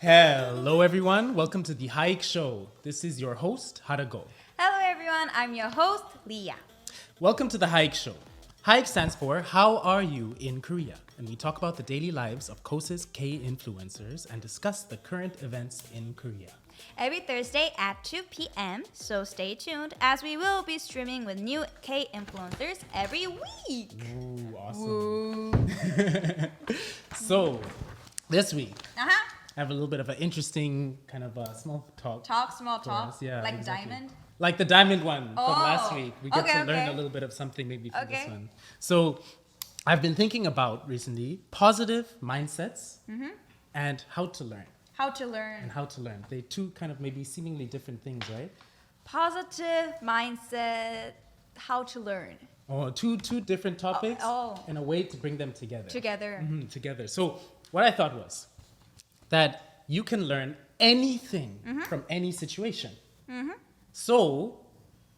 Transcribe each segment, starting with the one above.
Hello everyone, welcome to the HAYIK Show. This is your host, Harago. Hello everyone, I'm your host, Leah. Welcome to the HAYIK Show. HAYIK stands for How Are You in Korea? And we talk about the daily lives of KOCIS K-influencers and discuss the current events in Korea. Every Thursday at 2 p.m., so stay tuned as we will be streaming with new K-influencers every week. Ooh, awesome. So, this week, I have a little bit of an interesting kind of small talk. Small talk? Yeah, like exactly. diamond? Like the diamond one from last week. We get to learn a little bit of something maybe from this one. So, I've been thinking about recently positive mindsets and how to learn. How to learn. And how to learn. They two kind of maybe seemingly different things, right? Positive mindset, how to learn. Oh, two different topics and a way to bring them together. Together. So what I thought was that you can learn anything from any situation. So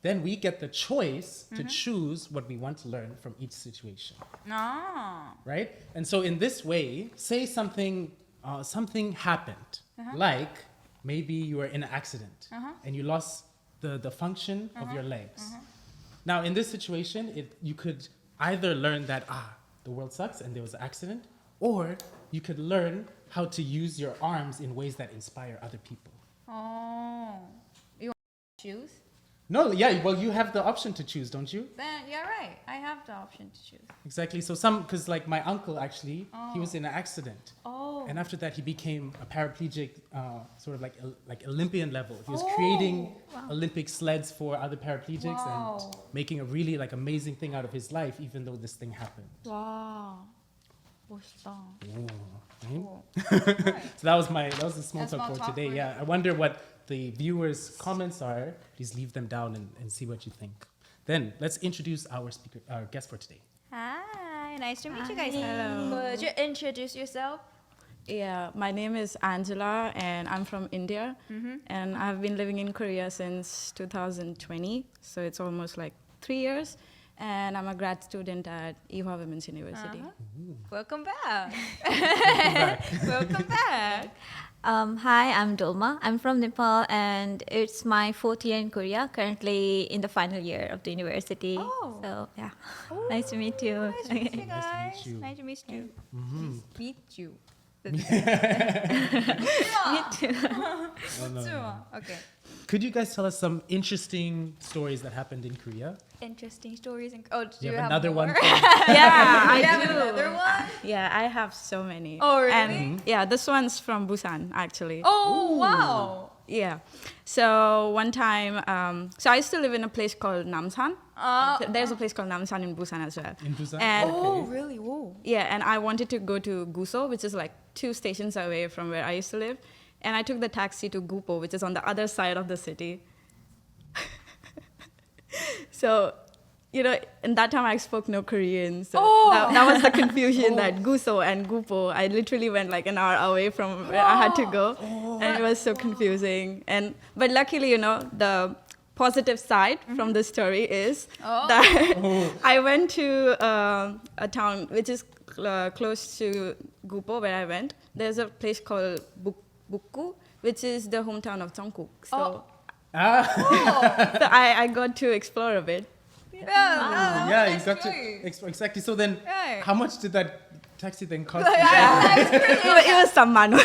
then we get the choice to choose what we want to learn from each situation. Right? And so in this way, say something happened, like maybe you were in an accident and you lost the function of your legs. Now, in this situation, you could either learn that, the world sucks and there was an accident, or you could learn how to use your arms in ways that inspire other people. You want to choose? No, yeah, well, you have the option to choose, don't you? Then, yeah, right. I have the option to choose. Exactly. So because like my uncle actually, he was in an accident. And after that, he became a paraplegic, sort of like Olympian level. He was creating Olympic sleds for other paraplegics and making a really like amazing thing out of his life, even though this thing happened. Wow. 멋있다. So that was the small talk for today. Yeah, I wonder what the viewers' comments are. Please leave them down and see what you think. Then let's introduce our guest for today. Hi, nice to meet you guys. Hello. Could you introduce yourself? Yeah, my name is Angela and I'm from India. And I've been living in Korea since 2020, so it's almost like 3 years. And I'm a grad student at Ewha Women's University. Welcome back. Welcome back. Hi, I'm Dolma. I'm from Nepal and it's my 4th year in Korea, currently in the final year of the university. So, yeah, nice to meet you. Nice to meet you guys. Nice to meet you. Meet you. Me too. Okay. Could you guys tell us some interesting stories that happened in Korea? Interesting stories. Do you you have have another more? one? Yeah, I have do. another one? Yeah, I have so many. Oh, really? And yeah, this one's from Busan, actually. Oh, wow. Yeah. So one time, so I used to live in a place called Namsan. There's a place called Namsan in Busan as well. In Busan? And Really? Whoa. yeah, and I wanted to go to Guso, which is like 2 stations away from where I used to live. And I took the taxi to Gupo, which is on the other side of the city. So, you know, in that time I spoke no Korean. So that was the confusion that Guso and Gupo, I literally went like an hour away from where I had to go. And it was so confusing. But luckily, you know, the positive side from the story is that I went to a town which is close to Gupo, where I went. There's a place called Bukku, which is the hometown of Jungkook. So, so I got to explore a bit. Yeah, exactly. So then, how much did that taxi then cost? It was some money.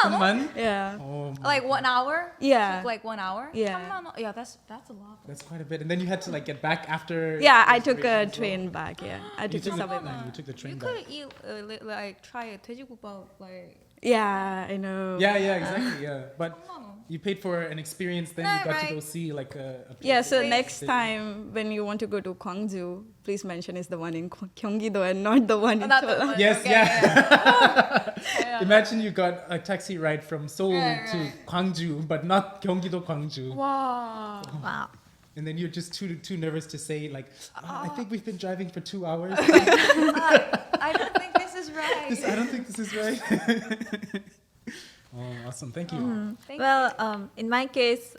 Some money? Yeah. Like 1 hour? Yeah. Took like 1 hour? Yeah. Yeah, that's a lot. That's quite a bit. And then you had to like get back after. Yeah, I took a train back. Yeah, I took the subway back. You took the train You back. could like try a 돼지국밥 like. Yeah, I know. Yeah, exactly. Yeah, but you paid for an experience, then you got to go see like a Yeah, so next time when you want to go to Gwangju, please mention it's the one in Gyeonggi-do and not the one in Chola. Yes, yeah. Imagine you got a taxi ride from Seoul to Gwangju, but not Gyeonggi-do Gwangju. Wow. And then you're just too nervous to say like, I think we've been driving for 2 hours. I don't think this is right. I don't think this is right. Awesome. Thank you. In my case,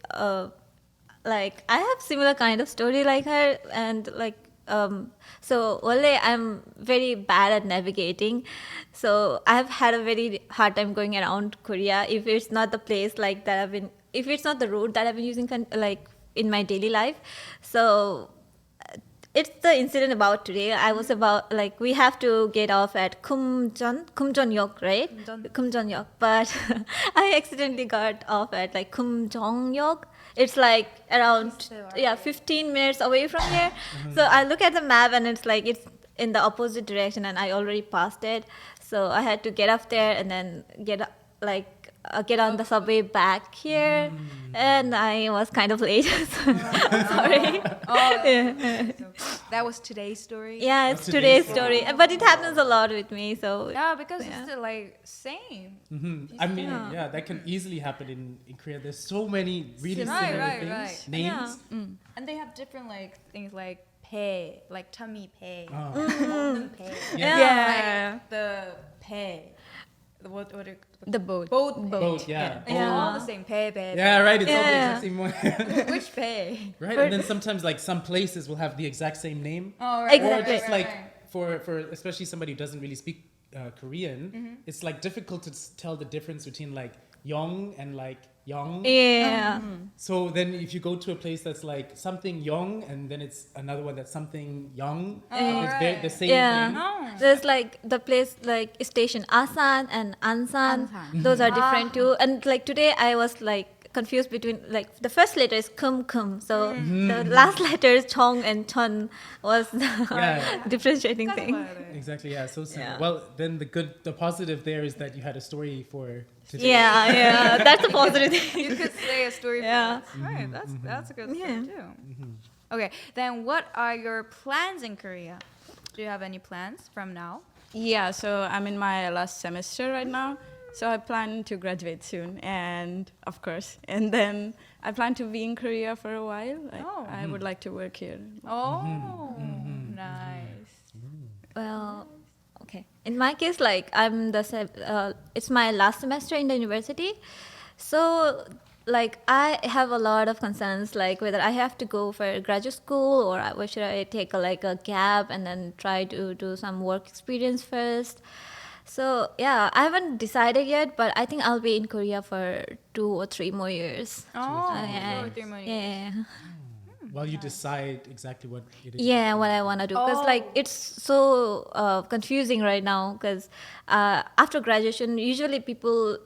like I have similar kind of story like her, and like so only I'm very bad at navigating. So I've had a very hard time going around Korea if it's not the place like that if it's not the route that I've been using like in my daily life. So it's the incident about today. I was about like we have to get off at Kumjonyeok, right? Kumjonyeok, but I accidentally got off at like Kumjonyeok. It's like around 15 minutes away from here. So I look at the map and it's like it's in the opposite direction, and I already passed it. So I had to get up there and then get on the subway back here, and I was kind of late. So I'm sorry. That was today's story. Yeah, it's today's story, but it happens a lot with me. So yeah, because it's still like same. I mean, that can easily happen in Korea. There's so many really similar things, names, and they have different like things like pay, like tummy pay, pay. Like the pay. What are the boat. Boat, yeah. All the same pay. Yeah, right. It's all the exact same one. Which pay? Right, and then sometimes like some places will have the exact same name. Oh, right. Exactly. Or just like for especially somebody who doesn't really speak Korean, it's like difficult to tell the difference between like Yong and like Young. Yeah. So then if you go to a place that's like something Young and then it's another one that's something Young, it's the same thing. There's like the place like station Asan and Ansan. Those are different too. And like today I was like confused between like the first letter is kum, so the last letter is chong and chon was the differentiating thing. Exactly, yeah, so simple. Yeah. Well, then the positive there is that you had a story for today. Yeah, that's a positive thing. You could say a story for us. Right, that's a good thing too. Okay, then what are your plans in Korea? Do you have any plans from now? Yeah, so I'm in my last semester right now. So I plan to graduate soon, and of course, and then I plan to be in Korea for a while. I would like to work here. Oh, nice. Well, okay. In my case, like it's my last semester in the university, so like I have a lot of concerns, like whether I have to go for graduate school or should I take a gap and then try to do some work experience first. So yeah, I haven't decided yet, but I think I'll be in Korea for 2 or 3 more years. 2 or 3 more years. Yeah. While you decide exactly what it is. Yeah, what I want to do. Because like it's so confusing right now. Because after graduation, usually people,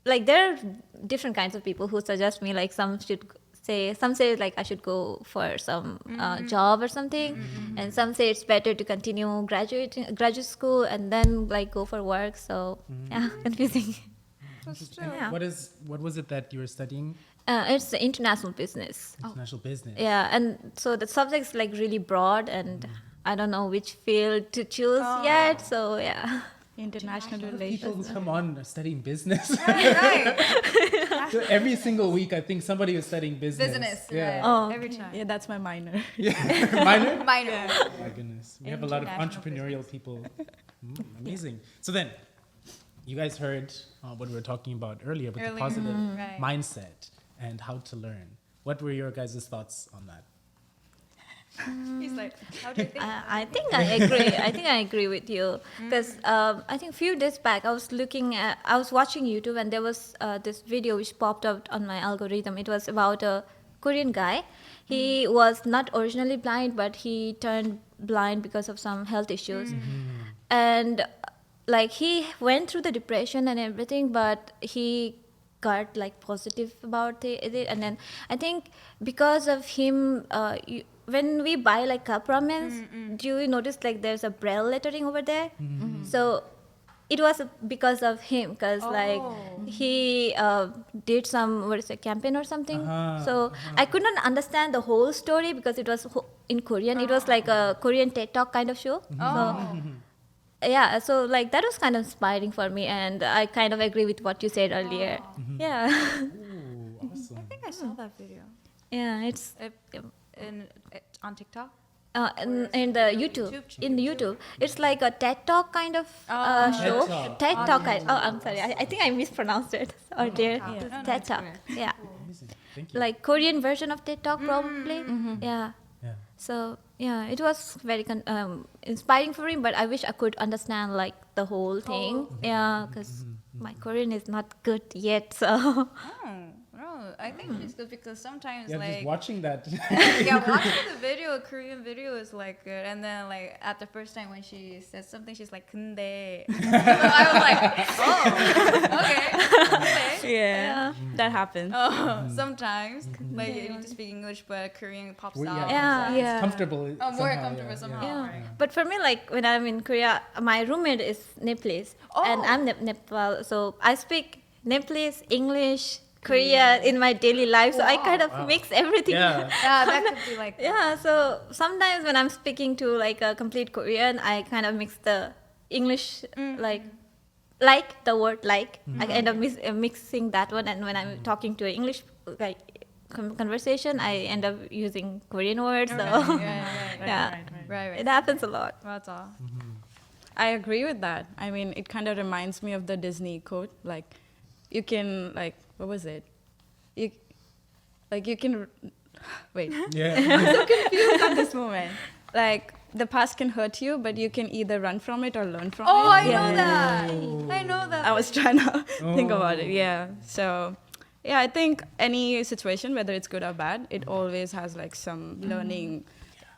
like there are different kinds of people who suggest me, like some say like I should go for some job or something, and some say it's better to continue graduate school and then like go for work. So yeah, confusing. Yeah. What was it that you were studying? It's international business. International business. Yeah, and so the subject's like really broad, and I don't know which field to choose yet. So yeah. International relations. People who come on are studying business. Right. So every single week, I think somebody was studying business. Yeah. Right. Every time. Yeah, that's my minor. Minor? Minor. Yeah. Oh my goodness. We have a lot of entrepreneurial people. Amazing. So then, you guys heard what we were talking about earlier with the positive mindset and how to learn. What were your guys' thoughts on that? He's like, how do you think? I think I agree. I think I agree with you because I think a few days back I was watching YouTube and there was this video which popped up on my algorithm. It was about a Korean guy. He was not originally blind, but he turned blind because of some health issues, and like he went through the depression and everything, but he got like positive about it. And then I think because of him, when we buy like cup ramens, do you notice like there's a braille lettering over there? So it was because of him, because like he did some campaign or something. So I could not understand the whole story because it was in Korean. It was like a Korean TED Talk kind of show. So yeah, so like that was kind of inspiring for me, and I kind of agree with what you said earlier. Yeah. Ooh, awesome. I think I saw that video. Yeah, it's on TikTok. In the YouTube. In the YouTube, it's like a TED Talk kind of show. TED Talk. I'm sorry. I think I mispronounced it. Or dear, TED Talk. Yeah. Amazing. Thank you. Like Korean version of TED Talk, probably. Yeah. So yeah, it was very inspiring for me, but I wish I could understand like the whole thing. Yeah, because my Korean is not good yet, so. Oh, no, I think it's good because sometimes Yeah, like just watching that. yeah, watching the video, Korean video is like good, and then like at the first time when she says something, she's like 근데. I was like, oh, okay, 근데. Yeah, that happens. Oh, sometimes like you need to speak English, but Korean pops out. Yeah. It's comfortable. Oh, more somehow, comfortable yeah, somehow. yeah. Right. But for me, like when I'm in Korea, my roommate is Nepalese, and I'm Nepal, so I speak Nepalese, English, Korean in my daily life. So I kind of mix everything. Yeah. Yeah, that could be like. Yeah, so sometimes when I'm speaking to like a complete Korean, I kind of mix the English like the word like. I end up mixing that one, and when I'm talking to an English like conversation, I end up using Korean words. So Right. it happens a lot. That's all. I agree with that. I mean, it kind of reminds me of the Disney quote, like, you can, like, what was it? You can, wait. Yeah. I'm so confused at this moment. Like, the past can hurt you, but you can either run from it or learn from it. Oh, I know that. I know that. I was trying to think about it, yeah. So, yeah, I think any situation, whether it's good or bad, it always has, like, some learning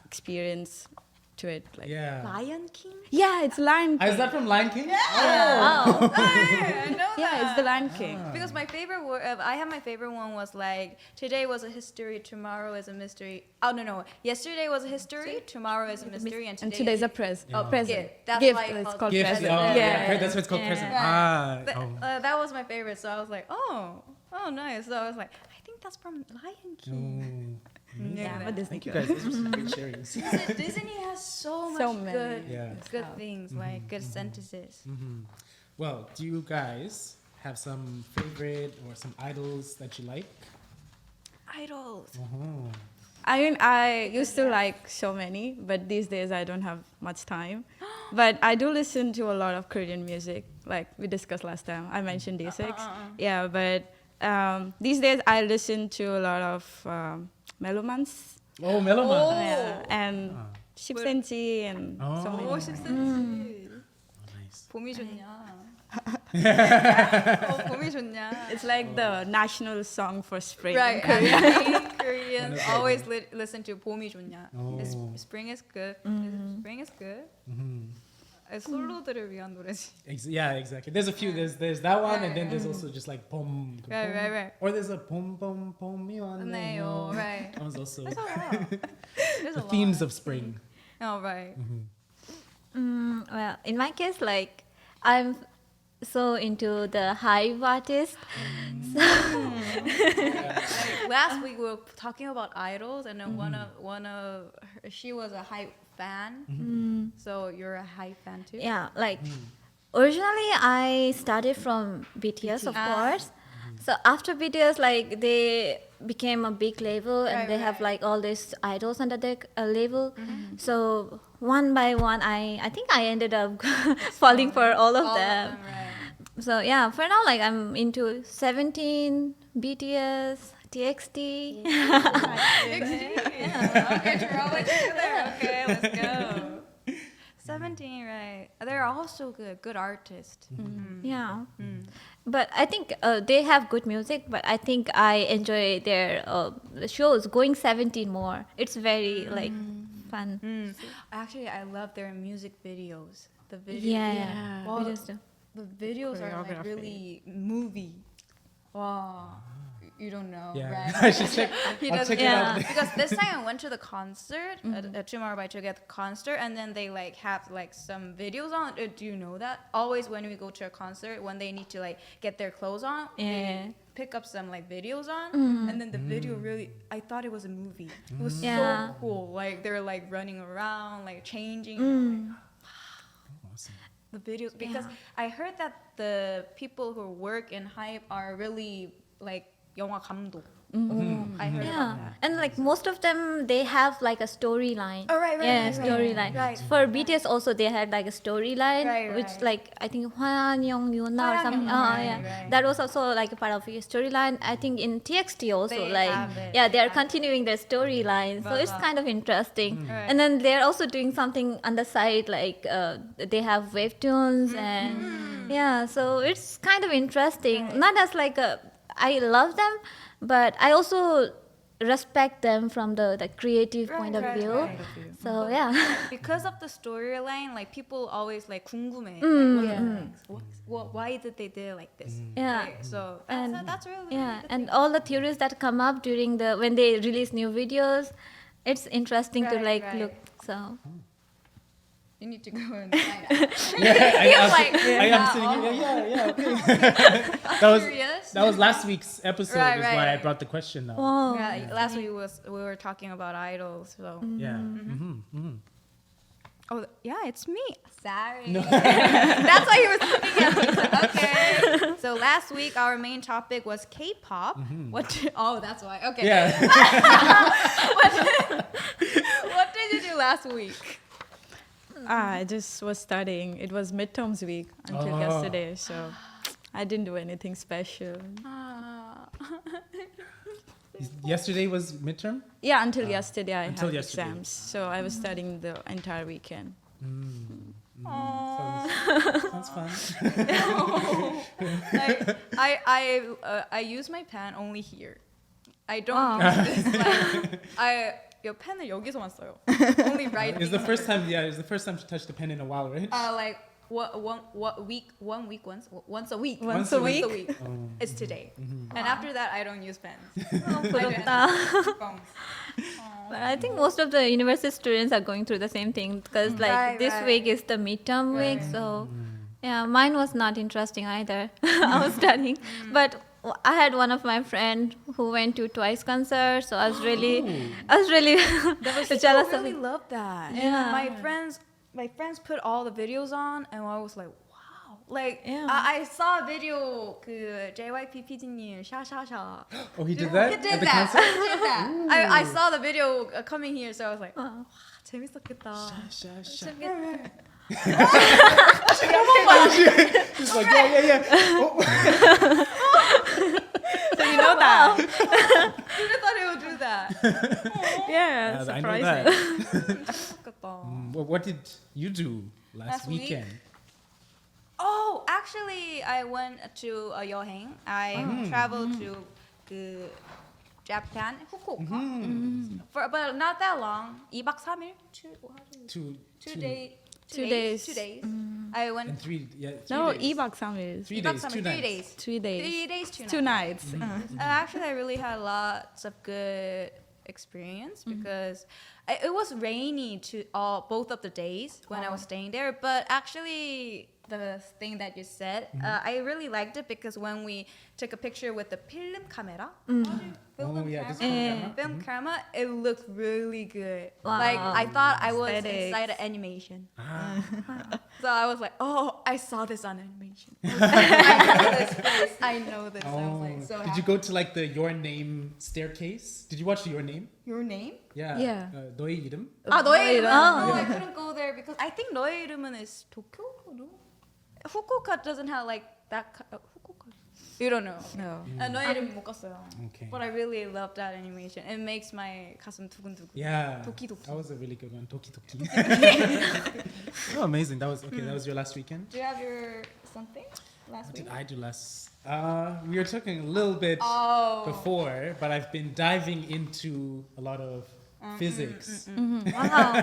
experience to it. Like, Lion King? yeah, it's Lion King. Is that from Lion King? Oh. I know that. Yeah, it's the Lion King. Because my favorite word, I have my favorite one was like, today was a history, tomorrow is a mystery. Oh, no. Yesterday was a history, tomorrow is a mystery, and Today's a present. present. That's Gift. why It's it's called Gift. present. Oh, Yeah. okay, that's what it's called. Present. That was my favorite, so I was like, oh, nice. So I was like, I think that's from Lion King. Yeah, but Disney. Thank you guys. This was great sharing. Disney has so So much many. good things, like good sentences. Well, do you guys have some favorite or some idols that you like? Idols. I mean, I used to like so many, but these days I don't have much time. But I do listen to a lot of Korean music, like we discussed last time. I mentioned D6. Yeah, but these days I listen to a lot of Melomans. Oh, Meloman. Yeah, and Shipsenchi and so many. 오, 10cm. Nice. 봄이 좋냐? 봄이 좋냐? It's like the national song for spring. Right. in Korea. Koreans always listen to 봄이 좋냐. Oh. Spring is good. Spring is good. 솔로들을 위한 노래지. Yeah, exactly. There's a few. There's that one, and then there's also just like pom. Right. Or there's a pom 왔네요. Right. That was also There's a the lot. themes of spring. Oh, right. Well, in my case, like I'm so into the HAYIK artist. Like, last week we were talking about idols, and then one of her, she was a HAYIK fan. So you're a HAYIK fan too? Yeah, like originally I started from BTS, of course. So after BTS, like they became a big label, and they have like all these idols under their label. So one by one, I think I ended up falling for all of them. Right. So yeah, for now, like I'm into 17, BTS, TXT. Okay, we're all there. Okay, let's go. 17, right? They're also good artists. Yeah. But I think they have good music, but I think I enjoy their shows, Going 17 more. It's very like fun. Actually, I love their music videos. The videos. Yeah. Well, Videos too. the videos are like Choreography. really movie. Wow. You don't know, Yeah. right? I should check. He I'll doesn't- check it out. Because this time I went to the concert, Tomorrow by Together concert, and then they like have like some videos on. Do you know that? Always when we go to a concert, when they need to like get their clothes on, they pick up some like videos on, and then the video really, I thought it was a movie. It was so cool. Like they're like running around, like changing. Awesome. The videos, because I heard that the people who work in HAYIK are really like 영화 감독. I I heard about that. And like most of them, they have like a storyline. Oh, right, Yeah, right, storyline. right. For BTS also, they had like a storyline, Right, which right. like I think Hwan Young Yuna or something. Right. That was also like a part of your storyline. I think in TXT also, They like have it. yeah, they are They have continuing their storyline, so it's kind of interesting. Right. And then they're also doing something on the side, like they have webtoons and yeah, so it's kind of interesting. Not as like I love them, but I also respect them from the creative point of view. Right. So yeah. Because of the storyline, like people always like 궁금해. Why did they do it like this? Yeah. Right? So And that's really yeah, good and thing. all the theories that come up during when they release new videos, it's interesting to Right, like right. look. So You need to go and find out. I am sitting here. Yeah, okay. Curious. That was last week's episode. Right, is right, why I right. brought the question now. oh, Yeah, last week we were talking about idols. So Yeah. oh yeah, it's me. Sorry. That's why he was looking at me. So, okay. So last week our main topic was K-pop. Oh, that's why. Okay. Yeah. What did you do last week? I just was studying. It was midterms week until yesterday, so I didn't do anything special. Yesterday was midterm? Yeah, until yesterday I until had yesterday. exams, so I was studying the entire weekend. Sounds fun. I use my pen only here. I don't use this. 이 펜을 여기서만 써요. Only writing. It's the first time. Yeah, it's the first time she touched the pen in a while, right? Like one week once a week. Once a week? It's today. And after that, I don't use pens. 부럽다. Phones. But I think most of the university students are going through the same thing because like Right, this right. week is the midterm week, so yeah, mine was not interesting either. I was studying, but I had one of my friend who went to Twice concert, so I was really jealous of really it. love that. Yeah. My friends put all the videos on, and I was like, wow. Like Yeah. I saw a video 그 JYP PD님 샤샤샤. Oh, he did that He at did the that. concert. He did that. I saw the video coming here, so I was like, 와 재밌었겠다. She's like, yeah. Oh. So you know that? Who thought he would do that? Yeah, I know surprising. that. 재밌었겠다. What did you do last Last week? weekend? Oh, actually, I went to a 여행. I traveled to 그 Japan, Fukuoka. But not that long. 2박 3일? Two days. I went And three No, days. 2박 3일. 3 2박 days, 3일, 2 3 nights. days. 3 days. 3 days, 2 2 nights. nights. Actually, I really had lots of good experience because it was rainy both of the days when I was staying there. But actually, the thing that you said, I really liked it because when we took a picture with the film camera, Oh, yeah, this one, film camera, it looked really good. Wow. Like I thought I was Aesthetics. inside an animation. Ah. So I was like, oh, I saw this on animation. I know this. I was like, so Did you go to like the Your Name staircase? Did you watch Your Name? Your name? Yeah. Yeah. 너의 이름? 너의 이름. Oh. No, I couldn't go there because I think 너의 이름은 is Tokyo. No? Fukuoka doesn't have like that. Fukuoka. You don't know. No. 너의 이름 못 갔어요. Okay. But I really love that animation. It makes my 가슴 두근두근. Yeah. 도끼도끼. That was a really good one. Doki Doki. Oh, amazing. That was okay. That was your last weekend. Do you have your something last What week? did I do last? We were talking a little bit before, but I've been diving into a lot of physics. Wow,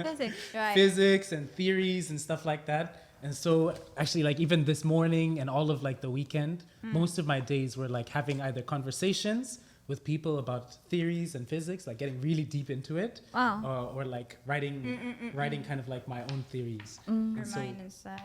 physics. Right. Physics and theories and stuff like that. And so actually like even this morning and all of like the weekend, most of my days were like having either conversations with people about theories and physics, like getting really deep into it. Wow. Or like writing kind of like my own theories. Your And so, mind inside.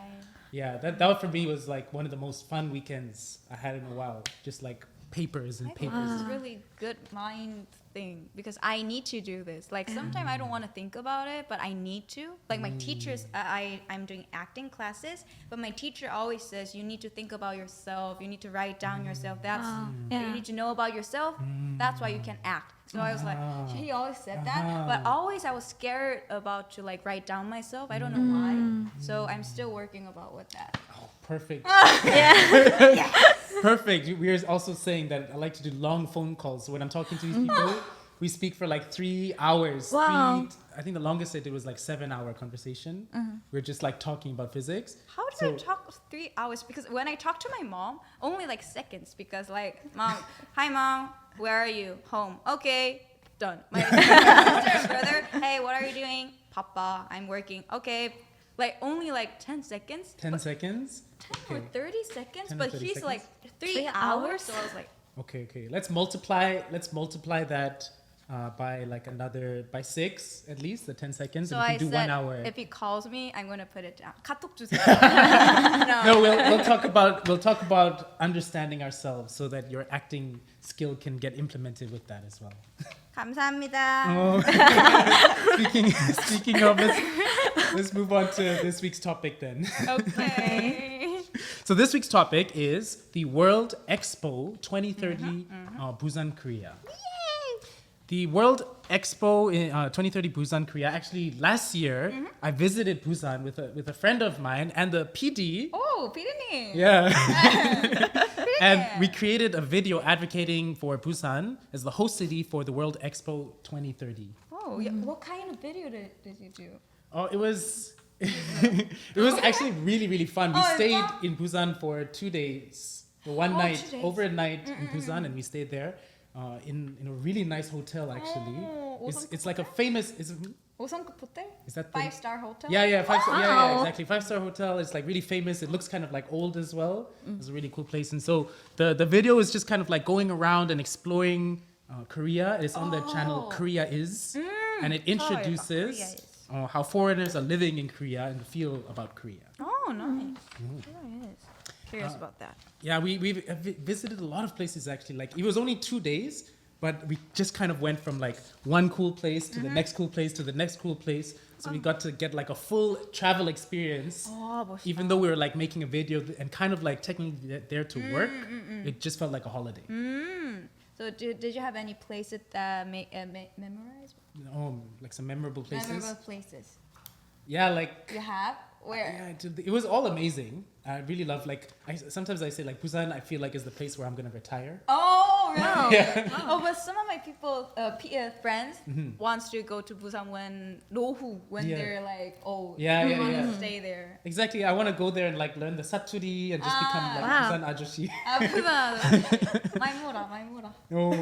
yeah, that for me was like one of the most fun weekends I had in a while. Just like papers and I think papers. this is really good mind thing because I need to do this. Like sometimes I don't want to think about it, but I need to. Like my teachers, I'm doing acting classes, but my teacher always says you need to think about yourself. You need to write down yourself. That's you need to know about yourself. That's why you can act. So I was like, he always said that, but always I was scared about to like write down myself. I don't know why. So I'm still working about with that. Oh, perfect. Yeah. Perfect. We are also saying that I like to do long phone calls. So when I'm talking to these people, we speak for like 3 hours. Wow. I think the longest I did was like 7-hour conversation. We're just like talking about physics. How did I talk 3 hours? Because when I talk to my mom, only like seconds. Because like, mom, hi mom, where are you? Home. Okay, done. My sister and brother, hey, what are you doing? Papa, I'm working. Okay, like only like 10 seconds. 10 seconds? 10 or 30 seconds, 10 or but 30 he's seconds? like 3 3 hours. hours? So I was like, Okay. Let's multiply that by like by 6 at least, the 10 seconds. so and we I can do said, 1 hour. if he calls me, I'm gonna put it down. 카톡 주세요. No, we'll talk about understanding ourselves so that your acting skill can get implemented with that as well. 감사합니다. Speaking of, let's move on to this week's topic then. Okay. So this week's topic is the World Expo 2030 Busan, Korea. The World Expo in 2030 Busan, Korea. Actually, last year I visited Busan with a friend of mine and the PD. Oh, 피디님. Yeah. And we created a video advocating for Busan as the host city for the World Expo 2030. Oh, yeah. What kind of video did you do? Oh, it was actually really, really fun. We stayed in Busan for 2 days, one night, 2 days. over a night in Busan, and we stayed there in a really nice hotel. Actually, it's like a famous. Is 5성급 hotel? that the 5-star hotel? Yeah, 5-star. Yeah, Wow. exactly. 5-star hotel. It's like really famous. It looks kind of like old as well. It's a really cool place. And so the video is just kind of like going around and exploring Korea. It's on the channel Korea Is, and it introduces how foreigners are living in Korea and feel about Korea. Oh, nice. Nice. Curious about that. Yeah, we visited a lot of places actually. Like it was only 2 days, but we just kind of went from like one cool place to the next cool place to the next cool place. So we got to get like a full travel experience. 멋있다. Even though we were like making a video and kind of like technically there to work, it just felt like a holiday. So did you have any places that memorize? Oh, like some memorable places. Memorable places. Yeah, like You have? Where? yeah, it was all amazing. I really love sometimes I say like Busan. I feel like is the place where I'm gonna retire. Oh, really? Yeah. Oh, but some of my people, friends, wants to go to Busan when Yeah. they're like, oh, Yeah, they yeah, want yeah. to stay there. Exactly. I want to go there and like learn the satsuri and just become like wow. Busan ajoshi. Busan. 마이모라. Oh,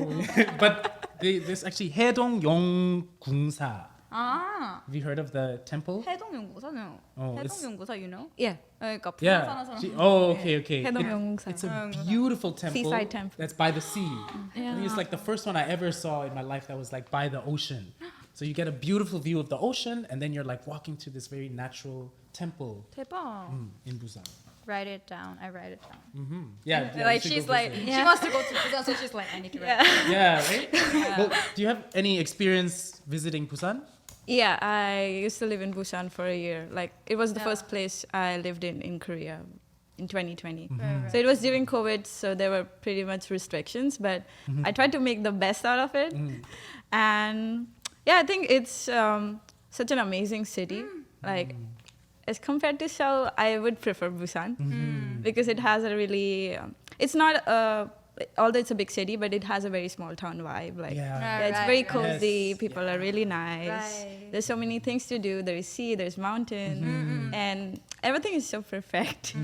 but there's actually 해동 용궁사. 아, Have you heard of the temple? 해동연구사요. Oh, it's- 해동연구사, you know? Yeah. 그러니까 부산 Yeah. 사는 사람. Okay. 해동용궁사. It's a beautiful temple. Seaside temple. That's by the sea. I think it's like the first one I ever saw in my life that was like by the ocean. So you get a beautiful view of the ocean, and then you're like walking to this very natural temple 대박. in Busan. Write it down. I write it down. Yeah, Like you should she's go like, visit. she wants to go to Busan, so she's like, I need to write it down. Yeah, right? Well, do you have any experience visiting Busan? Yeah, I used to live in Busan for a year. Like it was the first place I lived in Korea in 2020. Right. So it was during COVID, so there were pretty much restrictions, but I tried to make the best out of it. And yeah, I think it's such an amazing city. Like as compared to Seoul, I would prefer Busan because it has a really, it's not although it's a big city, but it has a very small town vibe. Like Yeah. it's very Right. cozy. Yes. People are really nice. Right. There's so many things to do. There is sea, there's mountain, and everything is so perfect.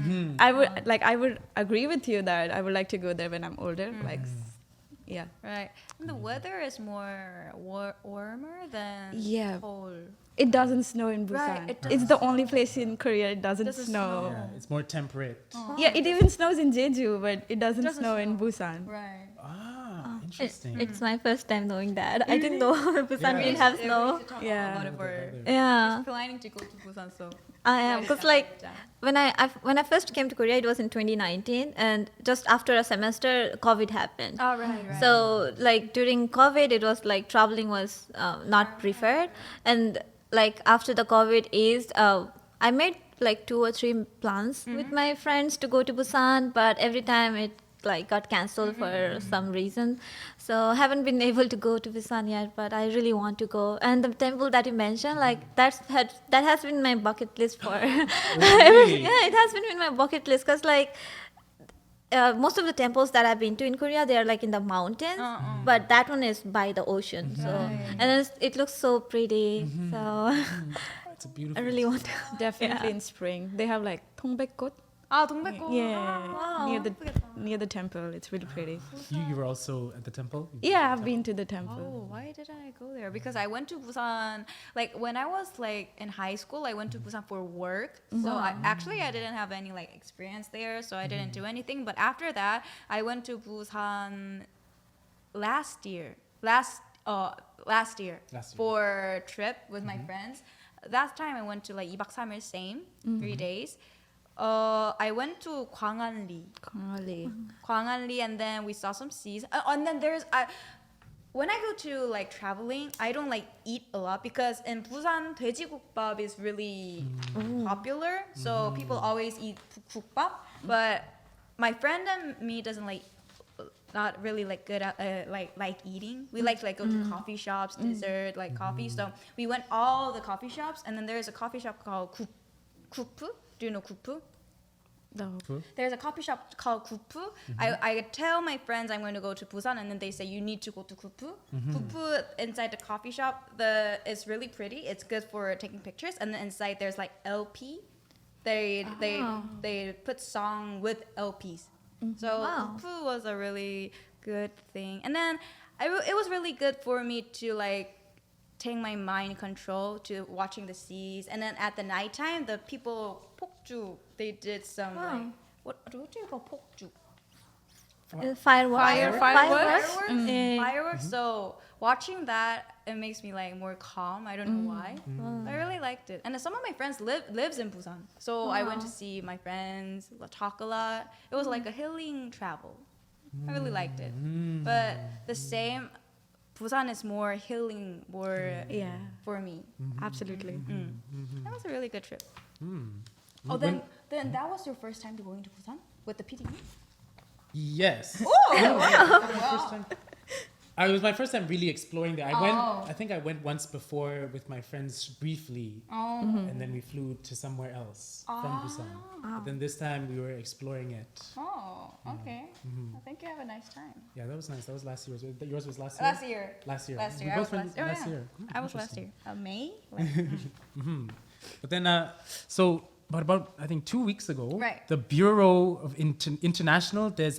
I would agree with you that I would like to go there when I'm older. Like, yeah. Right. And the weather is more warmer than Yeah. cold. It doesn't snow in Busan. Right, it It's the only place in Korea it doesn't Doesn't snow. Yeah, it's more temperate. Yeah, it even snows in Jeju, but it doesn't Doesn't snow in snow. Busan. Right. Ah, Interesting. It's my first time knowing that. I didn't know Busan really has snow. Yeah. Yeah. Planning to go to Busan, so I am, because like when I first came to Korea, it was in 2019, and just after a semester, COVID happened. Oh, right. So like during COVID, it was like traveling was not preferred, and like after the COVID eased, I made like 2 or 3 plans with my friends to go to Busan, but every time it like got cancelled for some reason, so haven't been able to go to Busan yet, but I really want to go. And the temple that you mentioned, like that has been my bucket list for Really? yeah, it has been in my bucket list, because like most of the temples that I've been to in Korea, they are like in the mountains, but that one is by the ocean. So and it looks so pretty. So It's a beautiful. I really want to. Definitely in spring. They have like Tongbaekgot. 동백꽃. Yeah, near the temple. It's really pretty. You were also at the temple? Yeah, I've been to the temple. Oh, why did I go there? Because I went to Busan, like when I was like in high school, I went to Busan for work. So I didn't have any like experience there, so I didn't do anything. But after that, I went to Busan last year for a trip with my friends. That time I went to like 2박 3일 same, 3 days. I went to Gwanganli, and then we saw some seas. And then when I go to like traveling, I don't like eat a lot, because in Busan, 돼지국밥 is really popular. So people always eat 국밥. But my friend and me doesn't like, not really like good at like eating. We like to like go to coffee shops, dessert, like coffee. So we went all the coffee shops, and then there's a coffee shop called Kupu. Do you know Kupu? No. There's a coffee shop called Kupu. I tell my friends I'm going to go to Busan, and then they say you need to go to Kupu. Kupu, inside the coffee shop, it's really pretty. It's good for taking pictures, and then inside there's like LP. They put song with LPs. So Kupu was a really good thing, and then it was really good for me to like take my mind control to watching the seas. And then at the nighttime, the people pokju, they did some like what do you call pokju? Fireworks. Fireworks. So watching that, it makes me like more calm. I don't know why. I really liked it. And some of my friends lives in Busan, so I went to see my friends, talk a lot. It was like a healing travel. I really liked it. But the same, Busan is more healing, for me. Absolutely. That was a really good trip. Oh, then that was your first time to going to Busan with the PDE? Yes. Oh, It was my first time really exploring there. I think I went once before with my friends briefly, and then we flew to somewhere else from Busan. But then this time we were exploring it. Oh, okay. I think you have a nice time. Yeah, that was nice. That was last year. Yours was last year? Last year. We both went last year. I was last year. May? But then, but about I think 2 weeks ago, Right. the Bureau of International des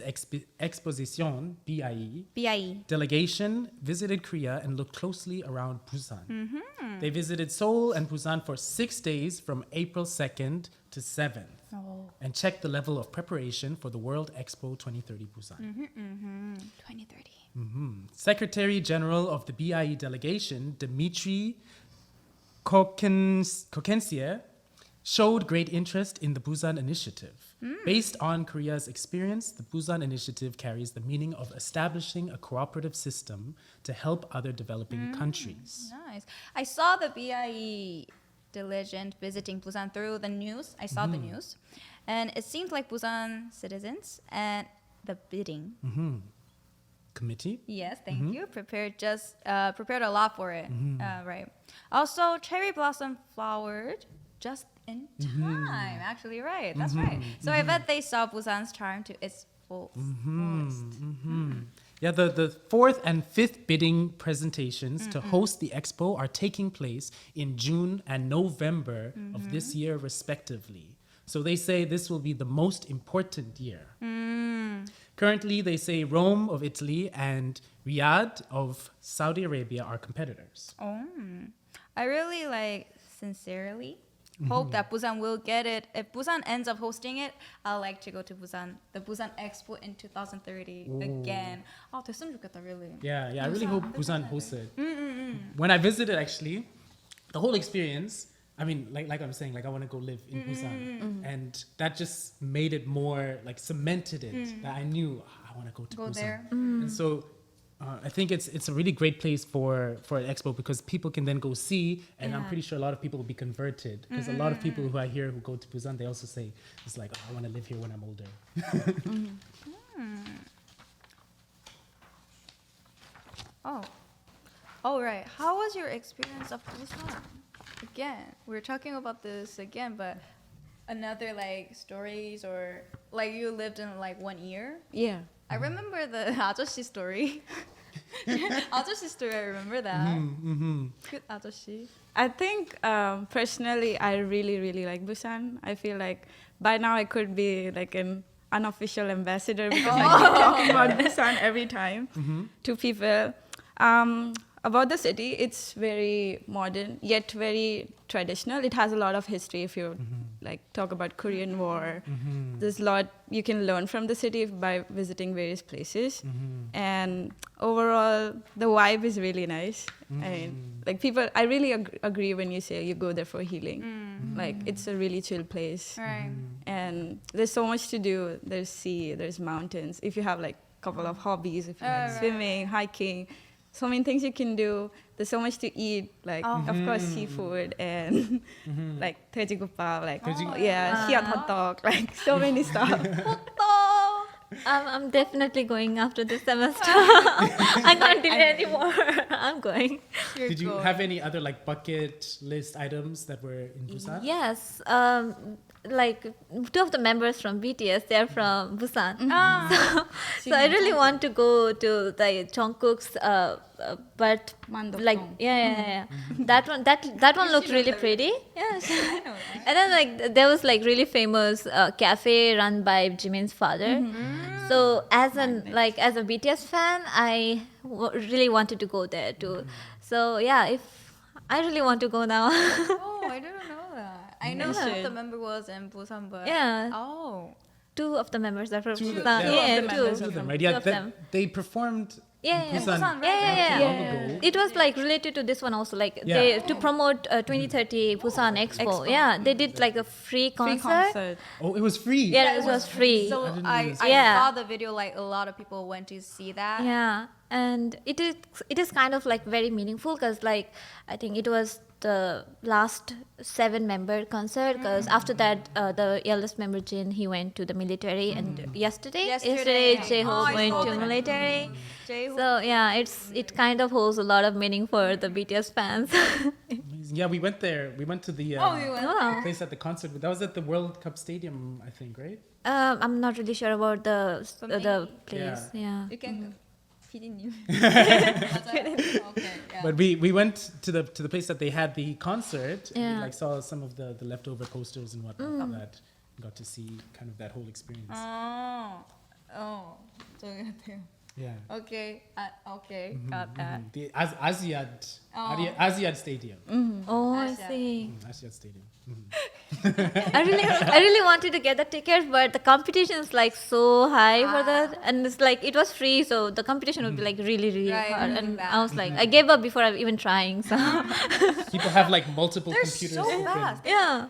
Expositions (BIE) delegation visited Korea and looked closely around Busan. They visited Seoul and Busan for 6 days from April 2nd to 7th and checked the level of preparation for the World Expo 2030 Busan. 2030. Secretary General of the BIE delegation, Dmitry Kokensier, showed great interest in the Busan Initiative. Based on Korea's experience, the Busan Initiative carries the meaning of establishing a cooperative system to help other developing countries. Nice. I saw the BIE diligent visiting Busan through the news. I saw the news. And it seems like Busan citizens and the bidding. Committee? Yes, thank you. Prepared a lot for it. Right. Also, cherry blossom flowered just in time. Actually, right. That's right. So I bet they saw Busan's charm to its fullest. Yeah, the 4th and 5th bidding presentations to host the expo are taking place in June and November of this year, respectively. So they say this will be the most important year. Currently, they say Rome of Italy and Riyadh of Saudi Arabia are competitors. I really like sincerely. hope that Busan will get it. If Busan ends up hosting it, I'd like to go to Busan, the Busan Expo in 2030 again. Oh, 됐으면 좋겠다, really. Yeah, I really hope Busan hosts it. When I visited, actually, the whole experience, I mean, like I'm saying, like I want to go live in Busan. And that just made it more, like cemented it, that I knew I want to go to Busan. There. And so I think it's a really great place for an expo because people can then go see, and I'm pretty sure a lot of people will be converted because a lot of people who I hear who go to Busan, they also say it's like, oh, I want to live here when I'm older. Oh, right. How was your experience of Busan? Again, we're talking about this again, but another like stories or like you lived in like 1 year. Yeah. I remember the 아저씨 story. 아저씨 story, I remember that. Good 아저씨. I think personally, I really, really like Busan. I feel like by now I could be like an unofficial ambassador because I keep talking about Busan every time to people. About the city, it's very modern yet very traditional. It has a lot of history. If you like talk about Korean War, there's a lot you can learn from the city by visiting various places. And overall, the vibe is really nice. I mean, like people, I really agree when you say you go there for healing. Like it's a really chill place. Right. And there's so much to do. There's sea, there's mountains. If you have like a couple of hobbies, if you like swimming, hiking, so many things you can do. There's so much to eat, like of course seafood and like 돼지국밥, like 씨앗 hot dog, like so many stuff. I'm definitely going after this semester. I can't delay anymore. I'm going. Did you have any other like bucket list items that were in Busan? Yes. Like 2 of the members from BTS, they're from Busan. So I really want to go to the Jungkook's but like that one looked really pretty. Yes. I know that. And then like there was like really famous cafe run by Jimin's father. So as a BTS fan, I really wanted to go there too. So yeah, if I really want to go now. Oh, I didn't know that. I know that the member was in Busan, but Yeah. Oh. 2 of the members are from Busan. Two of them, right? Yeah, they performed in Busan Busan, Yeah. long ago. It was like related to this one also, like they to promote 2030 Busan Expo. Yeah, they did like a free concert. Oh, it was free. Yeah, it was free. So I saw the video, like a lot of people went to see that. Yeah, and it is kind of like very meaningful because like I think it was the last 7-member concert because after that the eldest member Jin, he went to the military and yesterday Jaehook went to military. So yeah, it kind of holds a lot of meaning for the BTS fans. Yeah, we went there. We went to the place at the concert. That was at the World Cup Stadium, I think, right? I'm not really sure about the place. Yeah. You can PD님. Okay, yeah. But we went to the place that they had the concert. And Yeah. we like saw some of the leftover posters and whatnot that got to see kind of that whole experience. 저기 같아요. Yeah. Okay, got that. The Asiad Stadium. Oh, I Asia. see. Asiad Stadium. I really wanted to get the ticket, but the competition is like so high for that, and it's like it was free, so the competition would be like really Right, hard. I And know that. I was like, I gave up before even trying. So People have like multiple They're computers. so open. fast. yeah.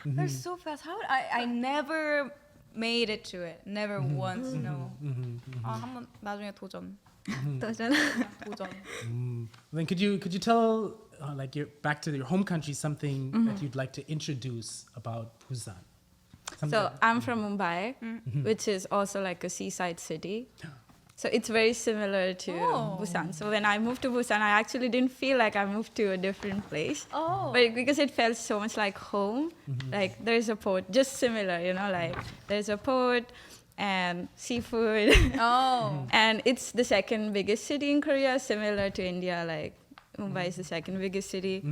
They're so fast. How would I never made it to it. Never once. No. 한번 나중에 도전. 도전. Then could you tell like back to your home country something that you'd like to introduce about Busan? So I'm from Mumbai, which is also like a seaside city. So it's very similar to Busan. So when I moved to Busan, I actually didn't feel like I moved to a different place. But because it felt so much like home, like there's a port, just similar, like there's a port and seafood. And it's the second biggest city in Korea, similar to India, like Mumbai is the second biggest city.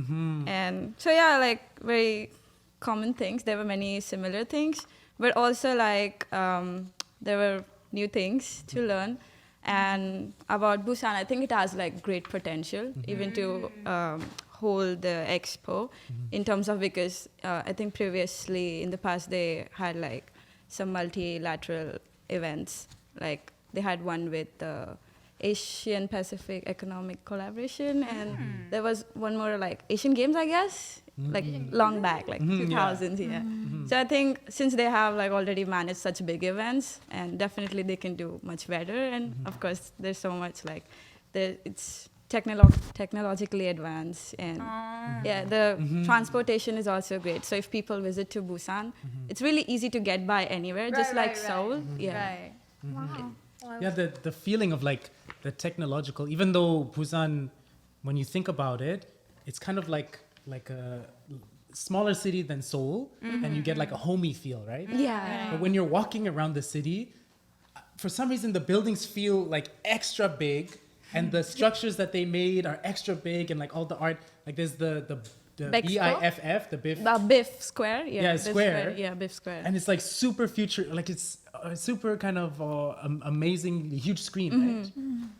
And so yeah, like very common things. There were many similar things, but also like there were new things to learn. And about Busan, I think it has like great potential even to hold the expo in terms of, because I think previously in the past they had like some multilateral events. Like they had one with the Asian Pacific Economic Collaboration, and there was one more like Asian Games, I guess, like long back, like 2000s. So I think since they have like already managed such big events, and definitely they can do much better. And of course, there's so much like it's technologically advanced, and the transportation is also great. So if people visit to Busan, it's really easy to get by anywhere, just like Seoul. Yeah, the feeling of like the technological, even though Busan, when you think about it, it's kind of like a smaller city than Seoul, and you get like a homey feel, right? But when you're walking around the city, for some reason the buildings feel like extra big, and the structures that they made are extra big, and like all the art, like there's the BIFF, the Biff Square. Square. Yeah, Biff Square. And it's like super future, like it's super kind of amazing, huge screen, right?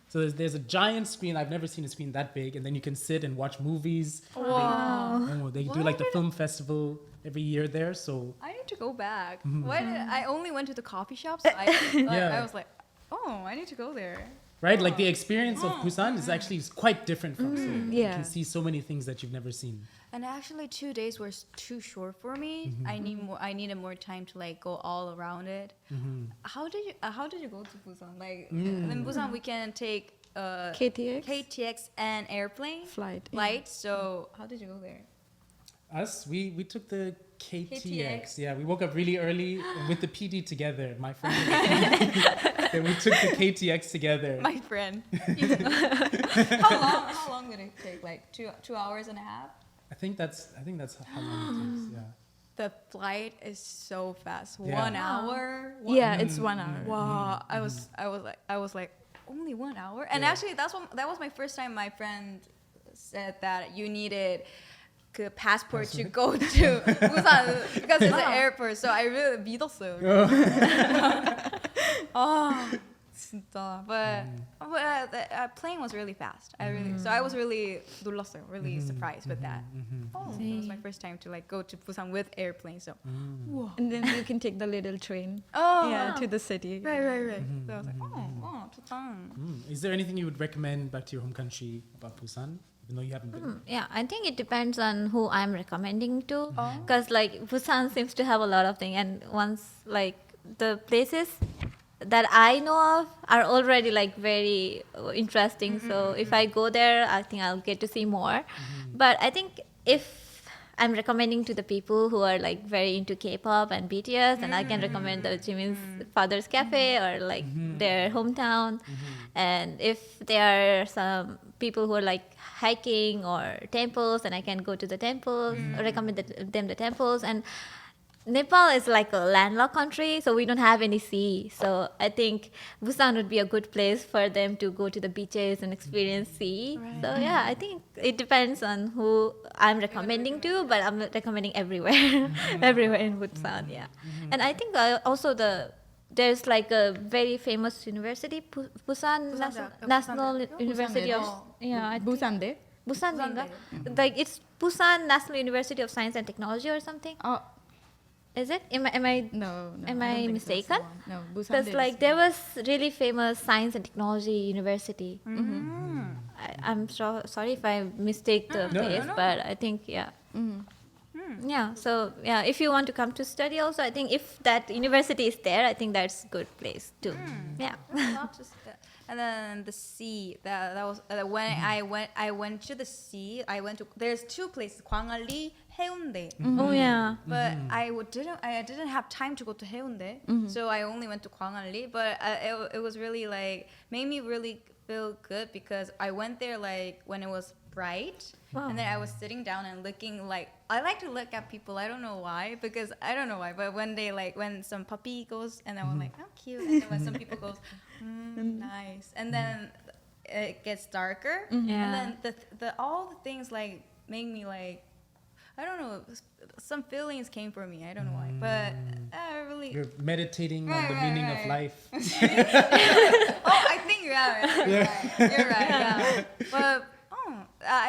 So there's a giant screen. I've never seen a screen that big, and then you can sit and watch movies. Wow. They do like the film festival every year there. So I need to go back. Why did I only went to the coffee shop? So I was like, oh, I need to go there. Right, like the experience of Busan is actually quite different from Seoul. You can see so many things that you've never seen. And actually, 2 days were too short for me. I needed more time to like go all around it. How did you go to Busan? Like in Busan, we can take KTX and airplane flight. So how did you go there? Us, we took the KTX. Yeah, we woke up really early with the PD together. My friend. Then we took the KTX together. My friend. How long did it take? Like 2 hours and a half? I think that's how long it takes. Yeah. The flight is so fast. 1 hour. It's 1 hour. Wow. I was like only 1 hour. And actually, that was my first time. My friend said that you needed a passport to go to Busan because it's an airport. So I really 믿었어요. 진짜. But the plane was really fast. So I was really 놀랐어요. Really surprised with that. It was my first time to like go to Busan with airplane. So. And then you can take the little train. To the city. Right. So I was like, 좋다. Is there anything you would recommend back to your home country about Busan? Even though you haven't been. Yeah, I think it depends on who I'm recommending to. Because like Busan seems to have a lot of things, and once like the places that I know of are already like very interesting. So if I go there, I think I'll get to see more. But I think if I'm recommending to the people who are like very into K-pop and BTS, and I can recommend the Jimin's Father's Cafe or like their hometown. And if there are some people who are like hiking or temples, and I can go to the temples, recommend them the temples. And Nepal is like a landlocked country, so we don't have any sea. So I think Busan would be a good place for them to go to the beaches and experience sea. Right. So yeah, I think it depends on who I'm recommending to, but I'm recommending everywhere, everywhere in Busan. Yeah, and I think also there's like a very famous university, Busan National University of Busan. Busan. Like it's Busan National University of Science and Technology or something. Oh. Is it? Am I Am I mistaken? No, Busan. Because like there was really famous science and technology university. I'm sorry if I mistake the place, but I think yeah. So yeah, if you want to come to study, also I think if that university is there, I think that's a good place too. Yeah. Not just that. And then the sea. That was when I went to the sea. There's two places, Gwangalli, Haeundae. Oh yeah. But I didn't have time to go to Haeundae, so I only went to Gwangalli. But it was really like made me really feel good because I went there like when it was bright. Wow. And then I was sitting down and looking like I like to look at people. I don't know why, but when some puppy goes and then I'm like, how cute. And then when some people goes, nice. And then it gets darker. And then the all the things like make me like, I don't know, some feelings came for me. I don't know why, but I really. You're meditating on the meaning of life. I think you're right. You're right. Yeah. But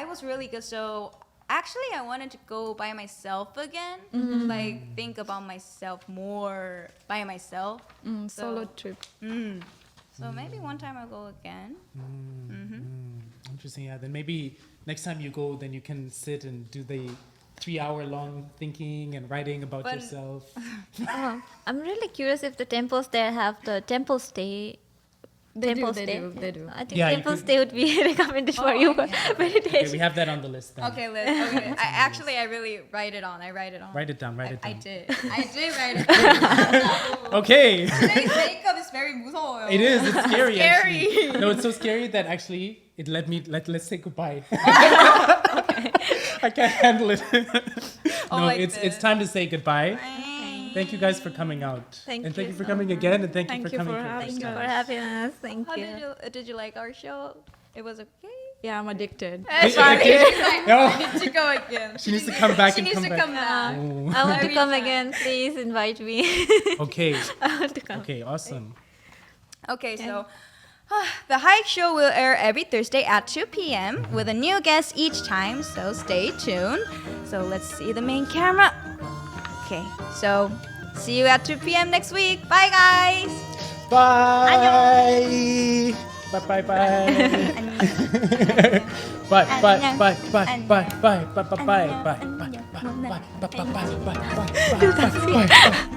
it was really good. So actually, I wanted to go by myself again. Like, think about myself more by myself. Solo trip. So maybe one time I'll go again. Interesting. Yeah. Then maybe next time you go, then you can sit and do the 3-hour-long thinking and writing about yourself. I'm really curious if the temples there have the temple stay. They do. I think temple stay would be recommended for you for meditation. Okay, we have that on the list then. Okay, okay. I really write it on. Write it down. I did write it down. Okay. Today's makeup is very 무서워요. It is. It's scary. Scary. Actually. No, it's so scary that actually it led me. Let's say goodbye. I can't handle it. No, like it's time to say goodbye. Thank you guys for coming out. Thank you for coming again, and thank you for coming. Thank you for having us. Thank How you. did you like our show? It was okay. Yeah, I'm addicted. Sorry. No. I need to go again. She needs to come back and She needs come to back. come back. Oh. I want to come again. Please invite me. Okay. I want to come. Okay. Awesome. Okay, so the HAYIK Show will air every Thursday at 2 p.m. with a new guest each time, so stay tuned. So let's see the main camera. Okay, so see you at 2 p.m. next week. Bye, guys. Bye. Bye. Bye.